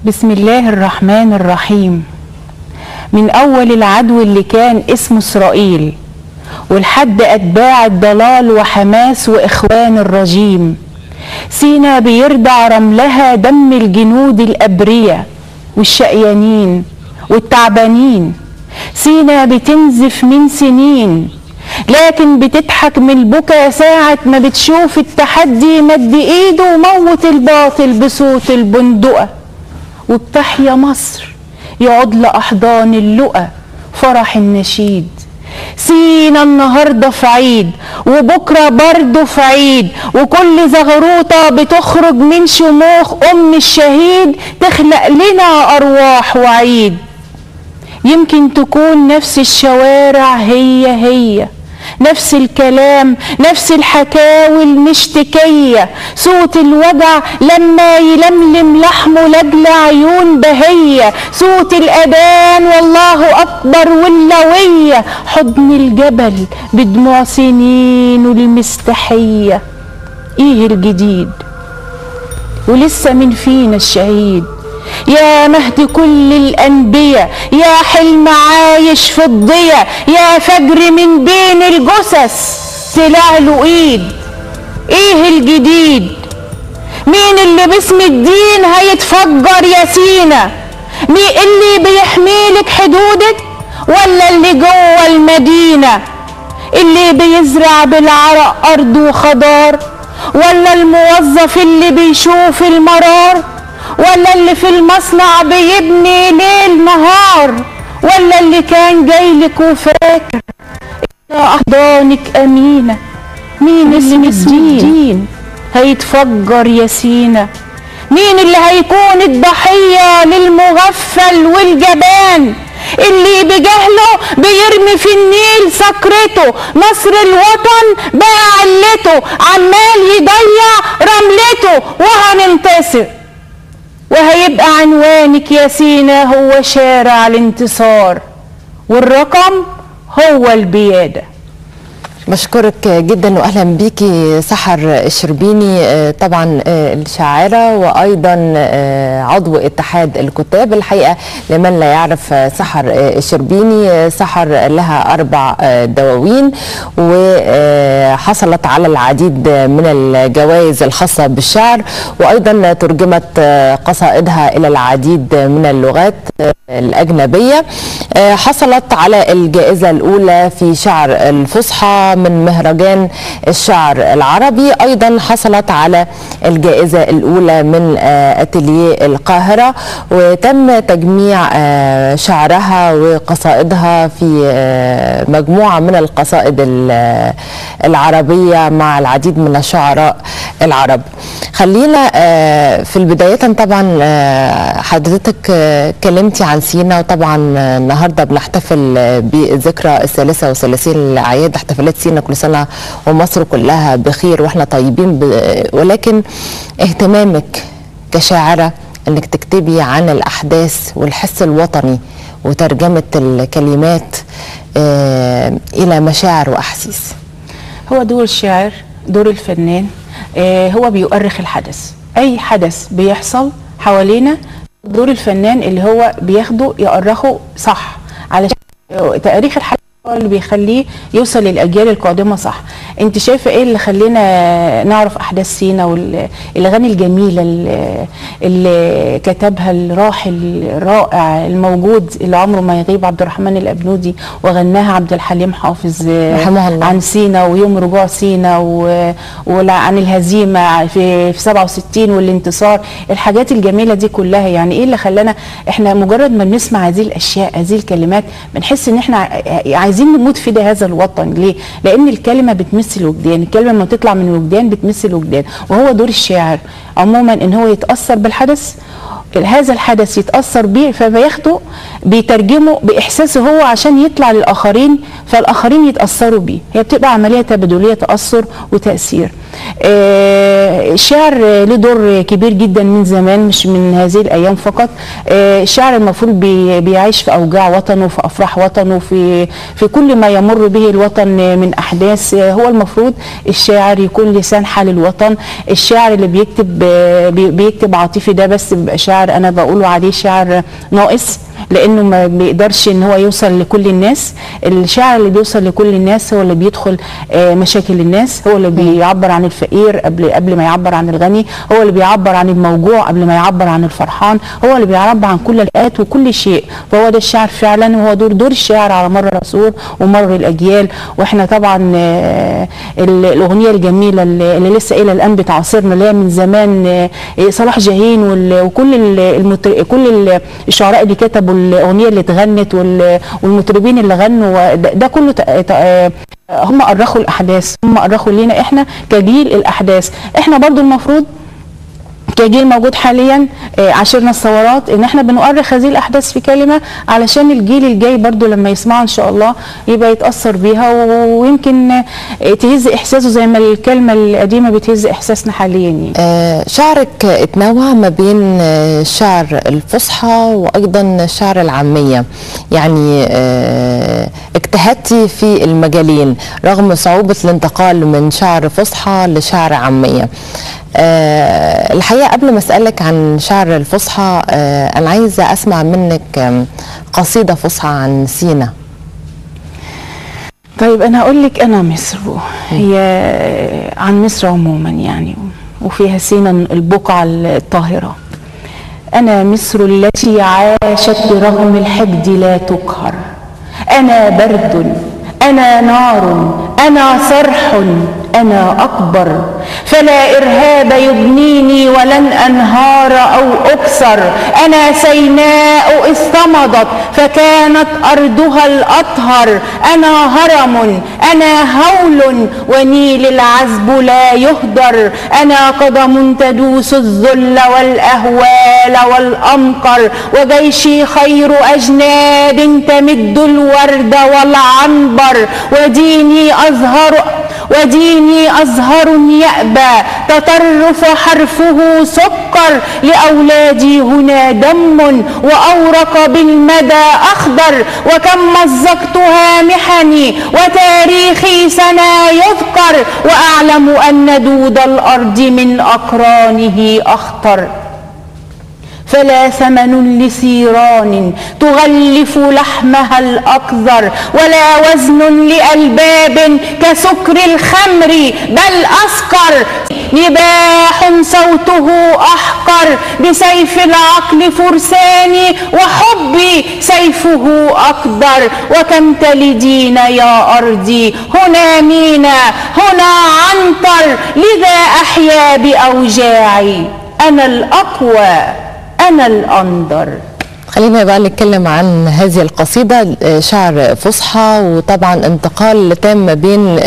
بسم الله الرحمن الرحيم. من أول العدو اللي كان اسمه إسرائيل ولحد أتباع الضلال وحماس وإخوان الرجيم، سينا بيرضع رملها دم الجنود الأبرياء والشقيانين والتعبانين. سينا بتنزف من سنين لكن بتضحك من البكا ساعة ما بتشوف التحدي مد ايده وموت الباطل بصوت البندقة. وبتحيا مصر يقعد لأحضان اللقا فرح النشيد. سينا النهاردة في عيد وبكرة برضه في عيد، وكل زغروطة بتخرج من شموخ أم الشهيد تخلق لنا أرواح وعيد. يمكن تكون نفس الشوارع هي نفس الكلام نفس الحكاوي المشتكية، صوت الوجع لما يلملم لحمه لجل عيون بهية، صوت الأذان والله أكبر واللوية، حضن الجبل بدموع سنين المستحية. إيه الجديد ولسه من فينا الشهيد؟ يا مهد كل الأنبياء، يا حلم عايش في الضياء، يا فجر من بين الجثث طلع له ايد. ايه الجديد؟ مين اللي باسم الدين هيتفجر يا سينا؟ مين اللي بيحميلك حدودك ولا اللي جوه المدينة؟ اللي بيزرع بالعرق أرض وخضار ولا الموظف اللي بيشوف المرار ولا اللي في المصنع بيبني ليل نهار ولا اللي كان جايلك وفاكر يا أحضانك أمينة؟ مين اللي اسم الدين هيتفجر يا سينا؟ مين اللي هيكون الضحية للمغفل والجبان اللي بجهله بيرمي في النيل سكرته؟ نصر الوطن بقى علته، عمال يضيع رملته، وهننتصر. وهيبقى عنوانك يا سينا هو شارع الانتصار والرقم هو البيادة. بشكرك جدا واهلا بيكي سحر الشربيني، طبعا الشاعره وايضا عضو اتحاد الكتاب. الحقيقه لمن لا يعرف سحر الشربيني، سحر لها 4 دواوين وحصلت على العديد من الجوائز الخاصه بالشعر، وايضا ترجمت قصائدها الى العديد من اللغات الأجنبية. حصلت على الجائزة الأولى في شعر الفصحى من مهرجان الشعر العربي، أيضا حصلت على الجائزة الأولى من أتيليه القاهرة، وتم تجميع شعرها وقصائدها في مجموعة من القصائد العربية مع العديد من الشعراء العرب. خلينا في البداية، طبعا حضرتك كلمتي عن سينا، وطبعا النهارده بنحتفل بذكرى الثالثة والثلاثين لأعياد احتفالات سينا. كل سنة ومصر كلها بخير واحنا طيبين، ولكن اهتمامك كشاعرة انك تكتبي عن الأحداث والحس الوطني وترجمة الكلمات إلى مشاعر وأحاسيس. هو دور الشاعر، دور الفنان، هو بيؤرخ الحدث. أي حدث بيحصل حوالينا دور الفنان اللي هو بياخده يؤرخه صح، علشان تاريخ الحدث هو اللي بيخليه يوصل للأجيال القادمة صح. انت شايفه ايه اللي خلينا نعرف احداث سينا والاغاني الجميله اللي كتبها الراحل الرائع الموجود اللي عمره ما يغيب عبد الرحمن الابنودي، وغناها عبد الحليم حافظ رحمه الله عن سينا ويوم رجوع سينا وعن الهزيمه في 67 والانتصار. الحاجات الجميله دي كلها، يعني ايه اللي خلانا احنا مجرد ما بنسمع هذه الاشياء هذه الكلمات بنحس ان احنا عايزين نموت في هذا الوطن؟ ليه؟ لان الكلمه بتمس الوجدان، الكلمه لما تطلع من الوجدان بتمس الوجدان. وهو دور الشاعر عموما ان هو يتاثر بالحدث، هذا الحدث يتاثر بيه، فبياخده بيترجمه باحساسه هو عشان يطلع للاخرين، فالاخرين يتاثروا بيه. هي بتبقى عمليه تبادليه، تاثر وتاثير. الشعر له دور كبير جدا من زمان، مش من هذه الايام فقط. الشعر المفروض بيعيش في اوجاع وطنه، في افراح وطنه، في كل ما يمر به الوطن من احداث. هو المفروض الشاعر يكون لسان حال الوطن. الشاعر اللي بيكتب عاطفي ده بس بيبقى شاعر شعر انا بقوله عليه شعر ناقص، لانه ما بيقدرش ان هو يوصل لكل الناس. الشعر اللي بيوصل لكل الناس هو اللي بيدخل مشاكل الناس، هو اللي بيعبر عن الفقير قبل ما يعبر عن الغني، هو اللي بيعبر عن الموجوع قبل ما يعبر عن الفرحان، هو اللي بيعبر عن كل الآيات وكل شيء. فهو ده الشعر فعلا، وهو دور الشعر على مر العصور ومر الاجيال. واحنا طبعا الاغنيه الجميله اللي لسه الى الان بتعاصرنا، اللي هي من زمان، صلاح جاهين كل الشعراء اللي كتبوا الاغنيه اللي اتغنت والمطربين اللي غنوا، ده كله هم أرخوا الأحداث، هم أرخوا لينا إحنا كجيل الأحداث. إحنا برضو المفروض كجيل موجود حاليا عاشرنا الثورات ان احنا بنؤرخ هذه الاحداث في كلمه، علشان الجيل الجاي برضو لما يسمعها ان شاء الله يبقى يتاثر بيها، ويمكن تهز احساسه زي ما الكلمه القديمه بتهز احساسنا حاليا يعني. شعرك اتنوع ما بين الشعر الفصحى وايضا الشعر العاميه، يعني اجتهدتي في المجالين رغم صعوبه الانتقال من شعر فصحى لشعر عاميه. الحقيقة قبل ما أسألك عن شعر الفصحى أنا عايزة أسمع منك قصيدة فصحى عن سينا. طيب أنا هقول لك أنا مصر، هي عن مصر عموما يعني، وفيها سينا البقعة الطاهرة. أنا مصر التي عاشت برغم الحقد لا تقهر، أنا برد، أنا نار، أنا صرح، أنا أكبر، فلا إرهاب يبنيني ولن أنهار أو أكسر. أنا سيناء اصطمدت فكانت أرضها الأطهر، أنا هرم، أنا هول ونيل العذب لا يهدر. أنا قدم تدوس الذل والأهوال والأمقر، وجيشي خير أجناد تمد الورد والعنبر. وديني أزهر يأبى تطرف حرفه سكر، لأولادي هنا دم وأورق بالمدى أخضر. وكم مزقتها محني وتاريخي سنا يذكر، وأعلم أن دود الأرض من أقرانه أخطر. فلا ثمن لسيران تغلف لحمها الأقذر، ولا وزن لألباب كسكر الخمر بل أسكر. نباح صوته أحقر بسيف العقل فرساني، وحبي سيفه أقدر. وكم تلدين يا أرضي، هنا مينا هنا عنتر، لذا أحيا بأوجاعي، أنا الأقوى أنا الأنظر. خلينا بقى نتكلم عن هذه القصيدة، شعر فصحى وطبعا انتقال تام ما بين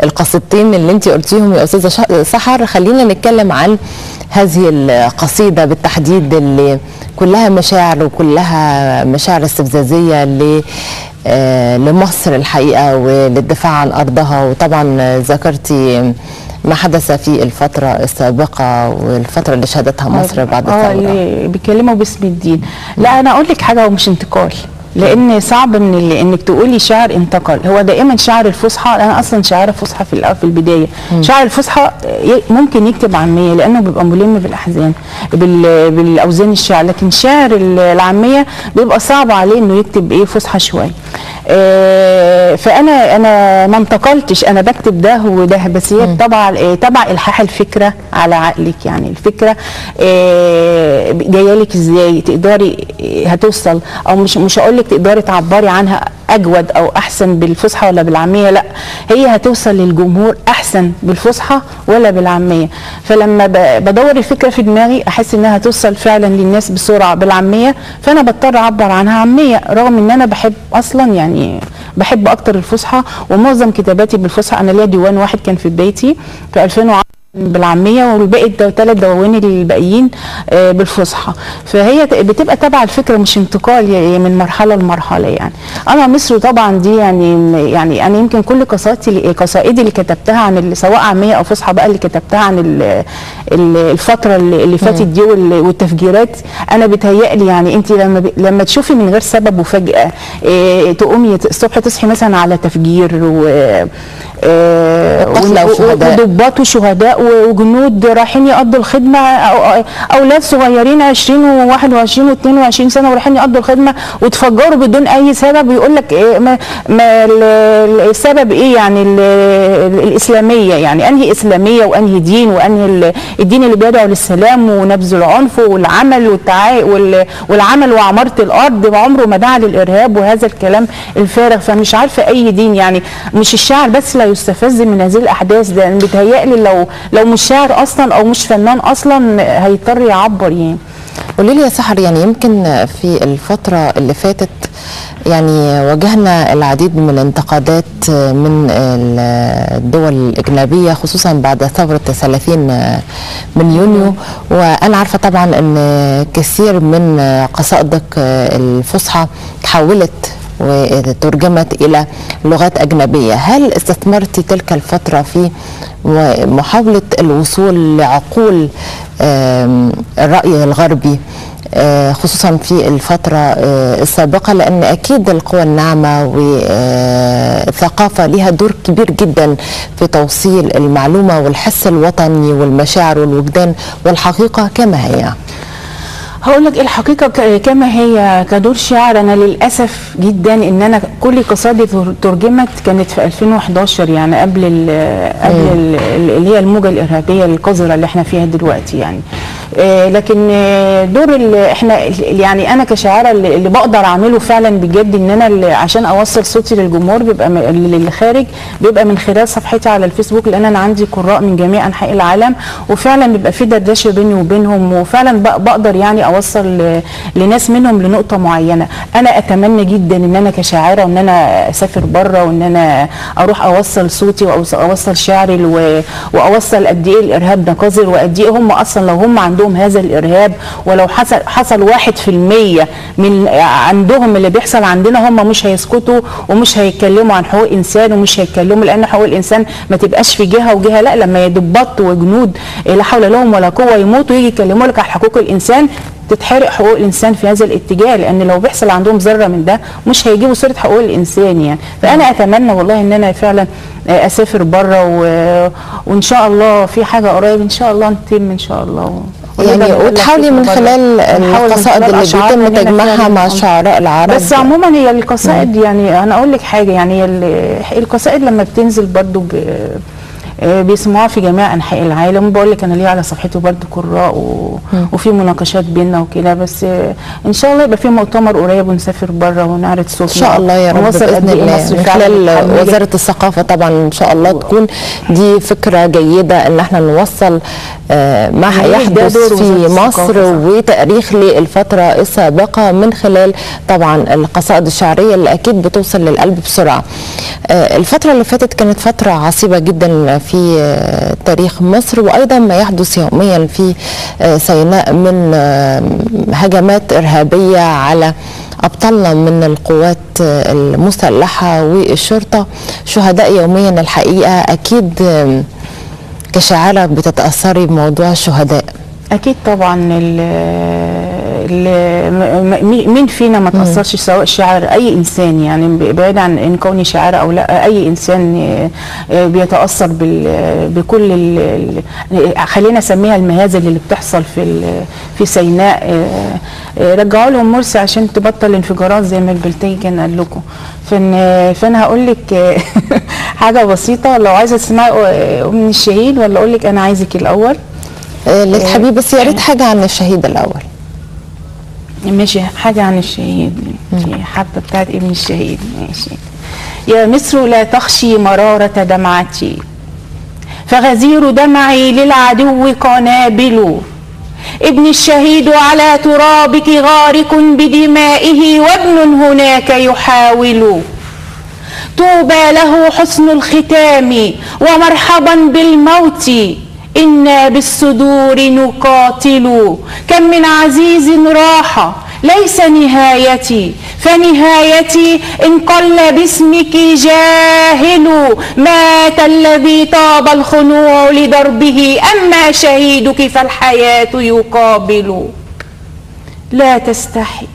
القصيدتين اللي انت قلتيهم يا أستاذة سحر. خلينا نتكلم عن هذه القصيدة بالتحديد اللي كلها مشاعر وكلها مشاعر استفزازية لمصر الحقيقة وللدفاع عن أرضها. وطبعا ذكرتي ما حدث في الفترة السابقة والفترة اللي شهدتها مصر بعد الثورة. اللي بيتكلموا باسم الدين. لا أنا أقول لك حاجة، هو مش انتقال، لأن صعب إنك تقولي شعر انتقل. هو دائما شعر الفصحى، أنا أصلا شاعرة فصحى في البداية. شعر الفصحى ممكن يكتب عامية لأنه بيبقى ملم بالأحزان بالأوزان الشعر، لكن شعر العامية بيبقى صعب عليه إنه يكتب فصحى شوية. فانا ما انتقلتش، انا بكتب ده وده، بس هي تبع الحاح الفكره على عقلك. يعني الفكره جايه لك ازاي، تقدري هتوصل، او مش هقول لك تقدري تعبري عنها اجود او احسن بالفصحى ولا بالعاميه، لا هي هتوصل للجمهور احسن بالفصحى ولا بالعاميه. فلما بدور الفكره في دماغي احس انها هتوصل فعلا للناس بسرعه بالعاميه، فانا بضطر اعبر عنها عاميه، رغم ان انا بحب اصلا يعني بحب اكتر الفصحى، ومعظم كتاباتي بالفصحى. انا ليا ديوان واحد كان في بدايتي في 2010 بالعاميه، والباقي 3 دواوين الباقيين بالفصحى. فهي بتبقى تبع الفكره مش انتقال من مرحله لمرحله. يعني انا مصر طبعا دي يعني انا يمكن كل قصائدي اللي كتبتها عن سواء عاميه او فصحى بقى، اللي كتبتها عن الفتره اللي فاتت دي والتفجيرات، انا بتهيألي يعني انت لما تشوفي من غير سبب وفجاه تقومي الصبح تصحي مثلا على تفجير وضباط وشهداء وجنود رايحين يقضوا الخدمه، اولاد صغيرين 20 و21 و22 سنه ورايحين يقضوا الخدمه وتفجروا بدون اي سبب، ويقول لك السبب ايه يعني؟ الاسلاميه، يعني انهي اسلاميه وانهي دين وانهي الدين اللي بيدعو للسلام ونبذ العنف والعمل والعمل وعماره الارض، وعمره ما دعا للارهاب وهذا الكلام الفارغ. فمش عارفه اي دين يعني. مش الشاعر بس لا يستفز من هذه الاحداث، ده بيتهيألي لو مش شاعر اصلا او مش فنان اصلا هيضطر يعبر يعني. قولي لي يا سحر، يعني يمكن في الفتره اللي فاتت يعني واجهنا العديد من الانتقادات من الدول الأجنبية خصوصا بعد ثورة 30 من يونيو، وأنا عارفة طبعا أن كثير من قصائدك الفصحى تحولت وترجمت إلى لغات أجنبية. هل استثمرتي تلك الفترة في محاولة الوصول لعقول الرأي الغربي خصوصا في الفترة السابقة، لأن أكيد القوى الناعمة والثقافة لها دور كبير جدا في توصيل المعلومة والحس الوطني والمشاعر والوجدان والحقيقة كما هي. هقول لك الحقيقه كما هي كدور شاعر. انا للاسف جدا ان انا كل قصائدي ترجمت كانت في 2011، يعني قبل اللي هي الموجه الارهابيه القذره اللي احنا فيها دلوقتي يعني. لكن دور احنا يعني انا كشاعره اللي بقدر اعمله فعلا بجد ان انا عشان اوصل صوتي للجمهور بيبقى اللي خارج بيبقى من خلال صفحتي على الفيسبوك، لان انا عندي قراء من جميع انحاء العالم، وفعلا بيبقى في دردشه بيني وبينهم، وفعلا بقدر يعني اوصل لناس منهم لنقطه معينه. انا اتمنى جدا ان انا كشاعره وان انا اسافر بره وان انا اروح اوصل صوتي واوصل شعري واوصل قد ايه الارهاب ده قذر، وقد ايه هم اصلا لو هم عندهم هذا الارهاب ولو حصل 1% من عندهم اللي بيحصل عندنا، هم مش هيسكتوا ومش هيتكلموا عن حقوق انسان ومش هيتكلموا، لان حقوق الانسان ما تبقاش في جهه وجهه، لا لما يضبط وجنود لا حول لهم ولا قوه يموتوا يجي يكلموا لك عن حقوق الانسان تتحرق حقوق الانسان في هذا الاتجاه، لان لو بيحصل عندهم ذره من ده مش هيجيبوا سيره حقوق الانسان يعني. فانا اتمنى والله ان انا فعلا اسافر بره وان شاء الله في حاجه قريب ان شاء الله نتم ان شاء الله يعني، وتحاولي من خلال القصائد اللي بيتم تجمعها مع الشعراء العرب. بس عموما هي القصائد يعني انا اقول لك حاجه، يعني القصائد لما بتنزل برضو بيسمعوها في جميع انحاء العالم. بقول لك انا ليه على صفحته برضو قراء وفي مناقشات بيننا وكده، بس ان شاء الله يبقى في مؤتمر قريب ونسافر بره ونعرض صوتنا ان شاء الله يا رب باذن الله من خلال وزاره الثقافه طبعا ان شاء الله تكون دي فكره جيده ان احنا نوصل ما يحدث في مصر وتاريخ للفتره السابقه من خلال طبعا القصائد الشعريه اللي اكيد بتوصل للقلب بسرعه. الفتره اللي فاتت كانت فتره عصيبه جدا في تاريخ مصر، وايضا ما يحدث يوميا في سيناء من هجمات ارهابيه على ابطالنا من القوات المسلحه والشرطه، شهداء يوميا. الحقيقه اكيد كشاعره بتتاثري بموضوع الشهداء. اكيد طبعا. مين فينا ما تاثرش، سواء شاعر اي انسان يعني، بعيد عن ان كوني شاعره او لا، اي انسان بيتاثر بكل خلينا نسميها المهازل اللي بتحصل في سيناء. رجعوا لهم مرسي عشان تبطل انفجارات زي ما البلتاجي كان قال لكم. فانا هقول لك حاجه بسيطه، لو عايزه تسمعي من الشهيد ولا اقول لك انا عايزك الاول؟ اللي تحبيه، بس يا ريت حاجه عن الشهيد الاول. ماشي، حاجه عن الشهيد، حبه بتاعت ابن الشهيد. ماشي. يا مصر لا تخشي مراره دمعتي، فغزير دمعي للعدو قنابل. ابن الشهيد على ترابك غارق بدمائه، وابن هناك يحاول. طوبى له حسن الختام ومرحبا بالموت، إنا بالصدور نقاتل. كم من عزيز راح ليس نهايتي، فنهايتي إن قل باسمك جاهل. مات الذي طاب الخنوع لدربه، أما شهيدك فالحياة يقابل. لا تستحي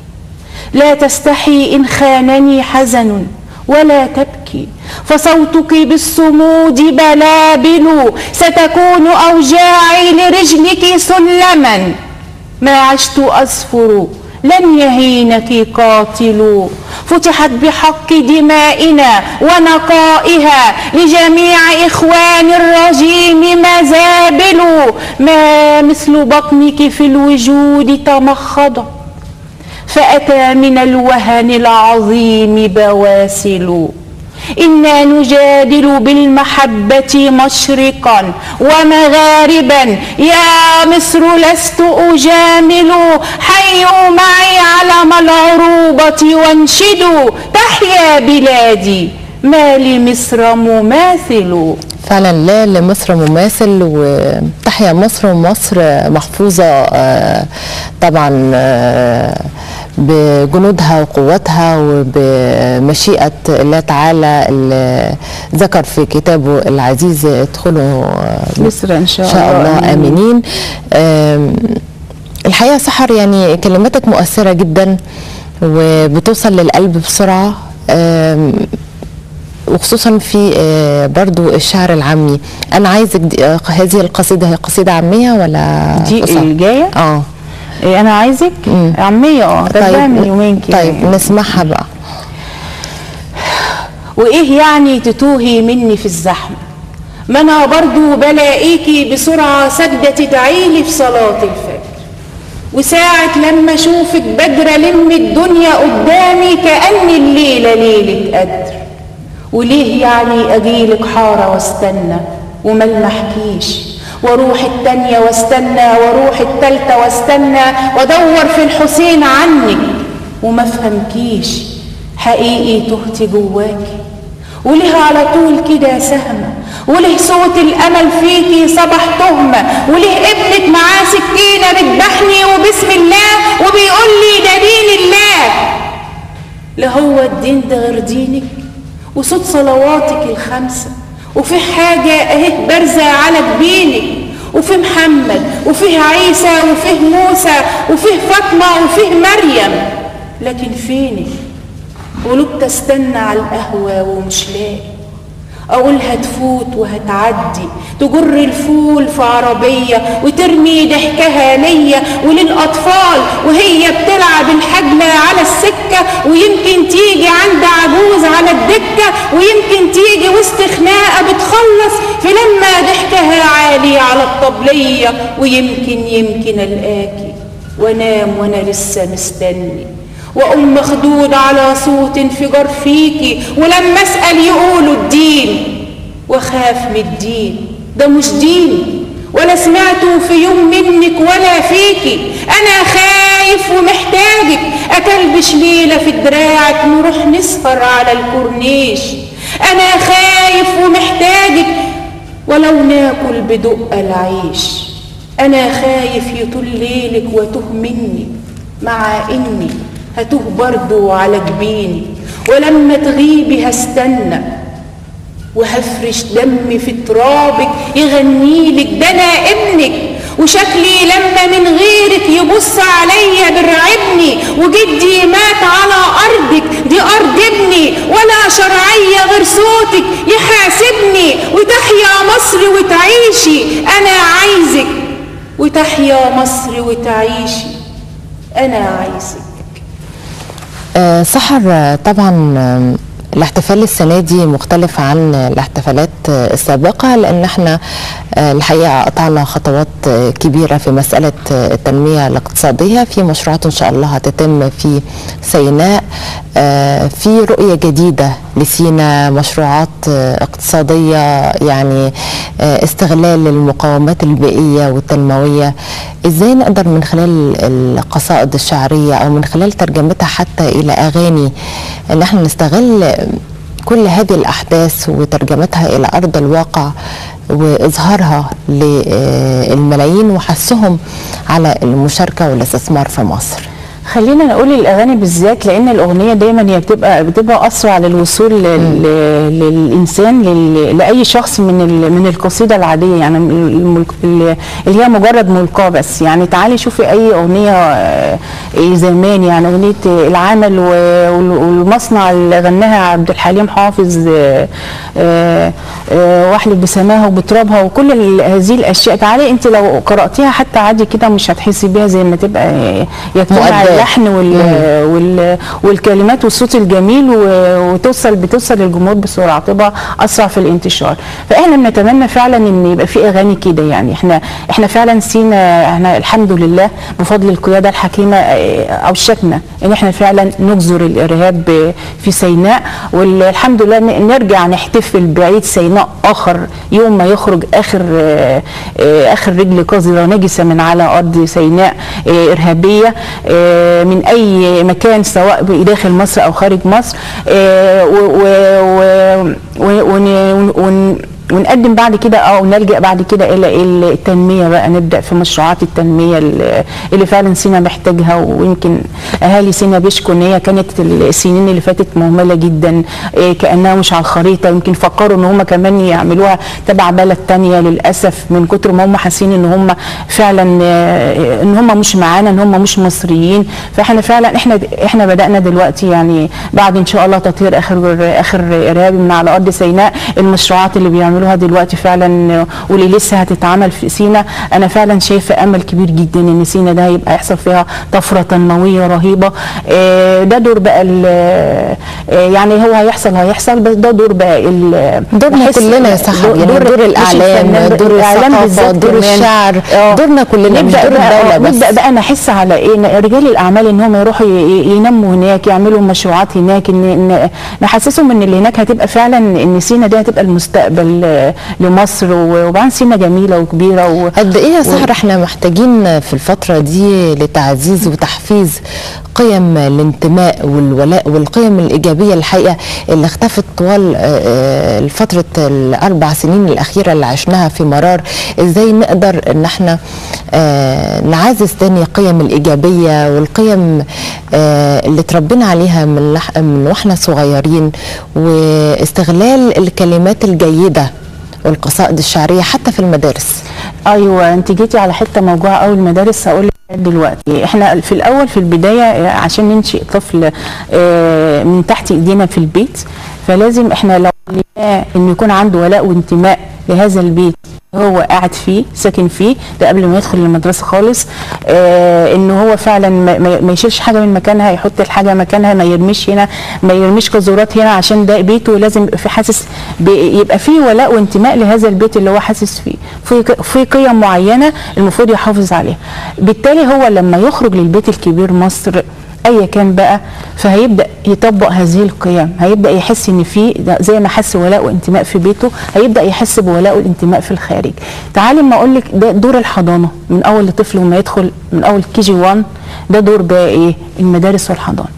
لا تستحي إن خانني حزن، ولا تبكي، فصوتك بالصمود بلابل، ستكون أوجاعي لرجلك سلما، ما عشت أصفر لن يهينك قاتل، فتحت بحق دمائنا ونقائها لجميع إخوان الرجيم مزابل، ما مثل بطنك في الوجود تمخضت، فأتى من الوهن العظيم بواسل، إنا نجادل بالمحبة مشرقا ومغاربا، يا مصر لست أجامل، حيوا معي علم العروبة وانشدوا، تحيا بلادي ما لمصر مماثل. فعلا لا لمصر مماثل، وتحيا مصر، ومصر محفوظة طبعا بجنودها وقوتها وبمشيئة الله تعالى اللي ذكر في كتابه العزيز ادخلوا مصر إن شاء الله آمنين. الحقيقة سحر يعني كلماتك مؤثرة جدا وبتوصل للقلب بسرعة، وخصوصا في برضو الشعر العامي. انا عايزك هذه القصيده هي قصيده عاميه ولا دي الجايه؟ انا عايزك عاميه. طيب من يومين كده. طيب نسمعها بقى. وايه يعني تتوهي مني في الزحمه، ما انا برضو بلاقيكي بسرعه سجده تدعيلي في صلاه الفجر، وساعة لما اشوفك بدر لم الدنيا قدامي كأن الليلة ليلة قدر. وليه يعني اجيلك حارة واستنى وملمحكيش، واروح التانية واستنى، واروح التالتة واستنى، وادور في الحسين عنك وما فهمكيش، حقيقي تهتي جواكي. وليه على طول كده سهمة، وليه صوت الامل فيكي صبح تهمة، وليه ابنك معاه سكينة بتذبحني وبسم الله وبيقول لي ده دين الله. لا هو الدين ده غير دينك وصوت صلواتك الخمسة، وفي حاجة اهي بارزة على جبينك، وفي محمد وفيه عيسى وفيه موسى وفيه فاطمة وفيه مريم، لكن فينك؟ قلوب تستنى على القهوة ومش لاقي، أقول هتفوت وهتعدي، تجر الفول في عربية وترمي ضحكها ليا وللأطفال وهي بتلعب الحجلة على السكة، ويمكن تيجي عند عجوز على الدكة، ويمكن تيجي وسط خناقة بتخلص في لما ضحكها عالي على الطبلية، ويمكن ألقاكي وانام وانا لسه مستني، وأقوم مخدود على صوت انفجار فيكي، ولما أسأل يقولوا الدين، وخاف من الدين ده مش دين ولا سمعته في يوم منك ولا فيكي. أنا خايف ومحتاجك، أكلبش ليلة في دراعك نروح نسهر على الكورنيش. أنا خايف ومحتاجك ولو ناكل بدق العيش. أنا خايف يطول ليلك وتوه مني، مع إني هتوه برضو على جبيني، ولما تغيبي هستنى وهفرش دمي في ترابك يغنيلك ده انا ابنك، وشكلي لما من غيرك يبص عليا برعبني، وجدي مات على ارضك دي ارض ابني، ولا شرعيه غير صوتك يحاسبني، وتحيا مصر وتعيشي انا عايزك، وتحيا مصر وتعيشي انا عايزك. سحر، طبعا الاحتفال السنة دي مختلف عن الاحتفالات السابقة، لأن احنا الحقيقة قطعنا خطوات كبيرة في مسألة التنمية الاقتصادية، في مشروعات إن شاء الله هتتم في سيناء، في رؤية جديدة لسيناء، مشروعات اقتصادية يعني استغلال المقومات البيئية والتنموية. ازاي نقدر من خلال القصائد الشعرية او من خلال ترجمتها حتى الى اغاني ان احنا نستغل كل هذه الاحداث وترجمتها الى ارض الواقع واظهارها للملايين وحثهم على المشاركة والاستثمار في مصر؟ خلينا نقول الاغاني بالذات، لان الاغنيه دايما هي بتبقى اسرع للوصول للانسان، لاي شخص من القصيده العاديه، يعني اللي هي مجرد ملقاه بس. يعني تعالي شوفي اي اغنيه زمان، يعني اغنيه العمل والمصنع اللي غناها عبد الحليم حافظ، واحلف بسماها وبترابها وكل هذه الاشياء. تعالي انت لو قراتيها حتى عادي كده مش هتحسي بيها زي ما تبقى يجتمع اللحن والكلمات والصوت الجميل بتوصل للجمهور بسرعه، تبقى اسرع في الانتشار. فاحنا بنتمنى فعلا ان يبقى في اغاني كده. يعني احنا فعلا سينا، احنا الحمد لله بفضل القياده الحكيمه اوشكنا ان احنا فعلا نجذر الارهاب في سيناء، والحمد لله نرجع نحتفل بعيد سيناء اخر يوم ما يخرج اخر رجل قذره نجسه من على ارض سيناء ارهابيه من اي مكان، سواء داخل مصر او خارج مصر، ونقدم بعد كده او نلجأ بعد كده الى التنميه بقى. نبدا في مشروعات التنميه اللي فعلا سينا محتاجها. ويمكن اهالي سينا بيشكوا ان هي كانت السنين اللي فاتت مهمله جدا، كانها مش على الخريطه. يمكن فكروا ان هم كمان يعملوها تبع بلد ثانيه، للاسف من كتر ما هم حاسين ان هم فعلا ان هم مش معانا، ان هم مش مصريين. فاحنا فعلا احنا بدانا دلوقتي، يعني بعد ان شاء الله تطهير اخر ارهابي من على ارض سيناء، المشروعات اللي بيعملوها دلوقتي فعلا واللي لسه هتتعمل في سينا، انا فعلا شايفه امل كبير جدا ان سينا ده هيبقى يحصل فيها طفره تنمويه رهيبه. ده دور بقى يعني هو هيحصل بس ده دور بقى دورنا كلنا يا صاحبي، يعني دور الاعلام، دور الثقافه، دور الشعر، دورنا كلنا مش دور الدوله بس. نبدا بقى نحس على ايه رجال الاعمال انهم يروحوا ينموا هناك، يعملوا مشروعات هناك، ان نحسسهم ان اللي هناك هتبقى فعلا ان سينا دي هتبقى المستقبل لمصر. وبعدين سينا جميله وكبيره قد ايه يا سهر احنا محتاجين في الفتره دي لتعزيز وتحفيز قيم الانتماء والولاء والقيم الايجابيه الحقيقه اللي اختفت طوال فتره ال4 سنين الاخيره اللي عشناها في مرار. ازاي نقدر ان احنا نعزز تاني القيم الايجابيه والقيم اللي تربينا عليها من واحنا صغيرين، واستغلال الكلمات الجيده والقصائد الشعريه حتى في المدارس. ايوه انت جيتي على حته موجوعه قوي المدارس. هقول لك دلوقتي احنا في البدايه عشان ننشئ طفل من تحت ايدينا في البيت، فلازم احنا لو انه يكون عنده ولاء وانتماء لهذا البيت هو قاعد فيه ساكن فيه، ده قبل ما يدخل المدرسه خالص. انه هو فعلا ما يشيلش حاجه من مكانها، يحط الحاجه مكانها، ما يرميش هنا، ما يرميش قذورات هنا، عشان ده بيته. لازم يبقى في يبقى فيه ولاء وانتماء لهذا البيت اللي هو حاسس فيه، في قيم معينه المفروض يحافظ عليها. بالتالي هو لما يخرج للبيت الكبير مصر ايا كان بقى، فهيبدا يطبق هذه القيم، هيبدا يحس ان في زي ما حس ولاء وانتماء في بيته، هيبدا يحس بولاء والانتماء في الخارج. تعالي ما اقول لك، ده دور الحضانه من اول الطفل وما يدخل من اول KG1، ده دور بقى ايه المدارس والحضانه.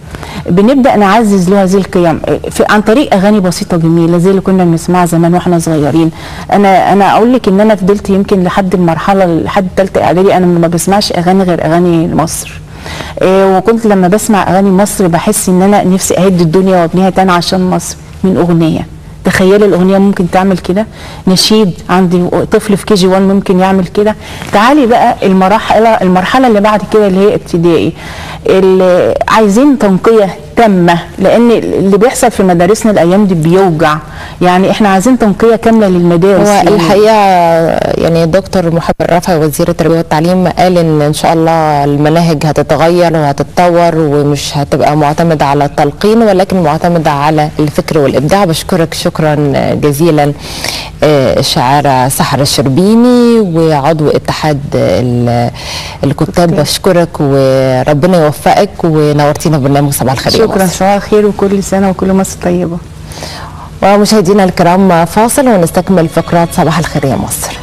بنبدا نعزز له هذه القيم عن طريق اغاني بسيطه جميله زي اللي كنا بنسمعها زمان واحنا صغيرين. انا اقول لك ان انا فضلت يمكن لحد ثالثه اعدادي انا ما بسمعش اغاني غير اغاني مصر. وكنت لما بسمع اغاني مصر بحس ان انا نفسي اهد الدنيا وابنيها تاني عشان مصر من اغنيه. تخيلي الاغنيه ممكن تعمل كده، نشيد عندي طفل في KG1 ممكن يعمل كده. تعالي بقى المرحله اللي بعد كده اللي هي ابتدائي، اللي عايزين تنقيه تامه، لان اللي بيحصل في مدارسنا الايام دي بيوجع. يعني احنا عايزين تنقيه كامله للمدارس. هو الحقيقه يعني الدكتور محمد رفعي وزير التربيه والتعليم قال ان شاء الله المناهج هتتغير وهتتطور ومش هتبقى معتمده على التلقين ولكن معتمده على الفكر والابداع. بشكرك شكرا جزيلا الشاعره سحر الشربيني وعضو اتحاد الكتاب. بشكرك وربنا يوفقك ونورتينا برنامج صباح الخير. شكرا، صباح الخير وكل سنه وكل مصر طيبه. ومشاهدينا الكرام فاصل ونستكمل فقرات صباح الخير يا مصر.